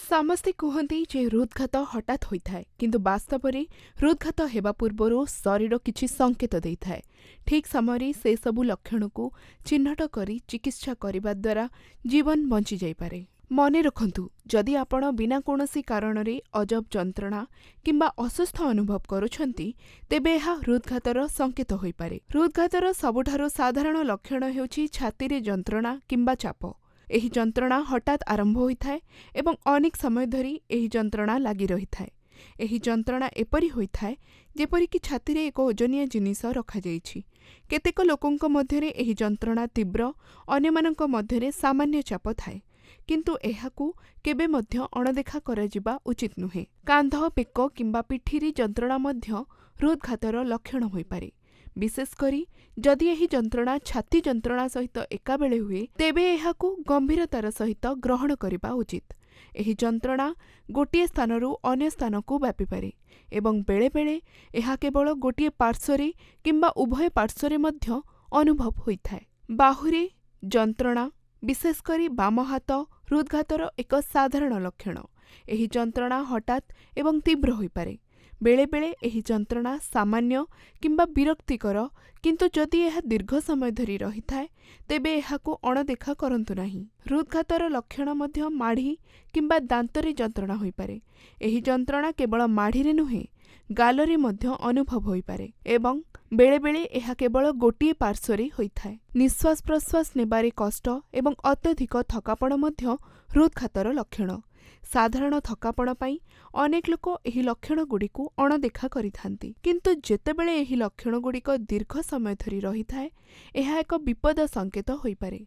ସମସ୍ତେ କୁହନ୍ତି ଯେ ହୃଦଘାତ ହଠାତ୍ ହୋଇଥାଏ, କିନ୍ତୁ ବାସ୍ତବରେ ହୃଦଘାତ ହେବା ପୂର୍ବରୁ ଶରୀର କିଛି ସଂକେତ ଦେଇଥାଏ। ଠିକ୍ ସମୟରେ ସେସବୁ ଲକ୍ଷଣକୁ ଚିହ୍ନଟ କରି ଚିକିତ୍ସା କରିବା ଦ୍ୱାରା ଜୀବନ ବଞ୍ଚିଯାଇପାରେ। ମନେ ରଖନ୍ତୁ, ଯଦି ଆପଣ ବିନା କୌଣସି କାରଣରେ ଅଜବ ଯନ୍ତ୍ରଣା କିମ୍ବା ଅସୁସ୍ଥ ଅନୁଭବ କରୁଛନ୍ତି, ତେବେ ଏହା ହୃଦଘାତର ସଂକେତ ହୋଇପାରେ। ହୃଦଘାତର ସବୁଠାରୁ ସାଧାରଣ ଲକ୍ଷଣ ହେଉଛି ଛାତିରେ ଯନ୍ତ୍ରଣା କିମ୍ବା ଚାପ। ଏହି ଯନ୍ତ୍ରଣା ହଠାତ୍ ଆରମ୍ଭ ହୋଇଥାଏ ଏବଂ ଅନେକ ସମୟ ଧରି ଏହି ଯନ୍ତ୍ରଣା ଲାଗି ରହିଥାଏ। ଏହି ଯନ୍ତ୍ରଣା ଏପରି ହୋଇଥାଏ ଯେପରିକି ଛାତିରେ ଏକ ଓଜନିଆ ଜିନିଷ ରଖାଯାଇଛି। କେତେକ ଲୋକଙ୍କ ମଧ୍ୟରେ ଏହି ଯନ୍ତ୍ରଣା ତୀବ୍ର, ଅନ୍ୟମାନଙ୍କ ମଧ୍ୟରେ ସାମାନ୍ୟ ଚାପ ଥାଏ, କିନ୍ତୁ ଏହାକୁ କେବେ ମଧ୍ୟ ଅଣଦେଖା କରାଯିବା ଉଚିତ ନୁହେଁ। କାନ୍ଧ, ବେକ କିମ୍ବା ପିଠିରେ ଯନ୍ତ୍ରଣା ମଧ୍ୟ ହୃଦଘାତର ଲକ୍ଷଣ ହୋଇପାରେ। ବିଶେଷ କରି ଯଦି ଏହି ଯନ୍ତ୍ରଣା ଛାତି ଯନ୍ତ୍ରଣା ସହିତ ଏକାବେଳେ ହୁଏ, ତେବେ ଏହାକୁ ଗମ୍ଭୀରତାର ସହିତ ଗ୍ରହଣ କରିବା ଉଚିତ। ଏହି ଯନ୍ତ୍ରଣା ଗୋଟିଏ ସ୍ଥାନରୁ ଅନ୍ୟ ସ୍ଥାନକୁ ବ୍ୟାପିପାରେ ଏବଂ ବେଳେବେଳେ ଏହା କେବଳ ଗୋଟିଏ ପାର୍ଶ୍ୱରେ କିମ୍ବା ଉଭୟ ପାର୍ଶ୍ୱରେ ମଧ୍ୟ ଅନୁଭବ ହୋଇଥାଏ। ବାହୁରେ ଯନ୍ତ୍ରଣା, ବିଶେଷ କରି ବାମ ହାତ, ହୃଦଘାତର ଏକ ସାଧାରଣ ଲକ୍ଷଣ। ଏହି ଯନ୍ତ୍ରଣା ହଠାତ୍ ଏବଂ ତୀବ୍ର ହୋଇପାରେ। ବେଳେବେଳେ ଏହି ଯନ୍ତ୍ରଣା ସାମାନ୍ୟ କିମ୍ବା ବିରକ୍ତିକର, କିନ୍ତୁ ଯଦି ଏହା ଦୀର୍ଘ ସମୟ ଧରି ରହିଥାଏ, ତେବେ ଏହାକୁ ଅଣଦେଖା କରନ୍ତୁ ନାହିଁ। ହୃଦଘାତର ଲକ୍ଷଣ ମଧ୍ୟ ମାଢ଼ି କିମ୍ବା ଦାନ୍ତରେ ଯନ୍ତ୍ରଣା ହୋଇପାରେ। ଏହି ଯନ୍ତ୍ରଣା କେବଳ ମାଢ଼ିରେ ନୁହେଁ, ଗାଲରେ ମଧ୍ୟ ଅନୁଭବ ହୋଇପାରେ ଏବଂ ବେଳେବେଳେ ଏହା କେବଳ ଗୋଟିଏ ପାର୍ଶ୍ୱରେ ହୋଇଥାଏ। ନିଶ୍ୱାସ ପ୍ରଶ୍ୱାସ ନେବାରେ କଷ୍ଟ ଏବଂ ଅତ୍ୟଧିକ ଥକାପଣ ମଧ୍ୟ ହୃଦଘାତର ଲକ୍ଷଣ। ସାଧାରଣ ଥକାପଣ ପାଇଁ ଅନେକ ଲୋକ ଏହି ଲକ୍ଷଣଗୁଡ଼ିକୁ ଅଣଦେଖା କରିଥାନ୍ତି, କିନ୍ତୁ ଯେତେବେଳେ ଏହି ଲକ୍ଷଣଗୁଡ଼ିକ ଦୀର୍ଘ ସମୟ ଧରି ରହିଥାଏ, ଏହା ଏକ ବିପଦ ସଂକେତ ହୋଇପାରେ।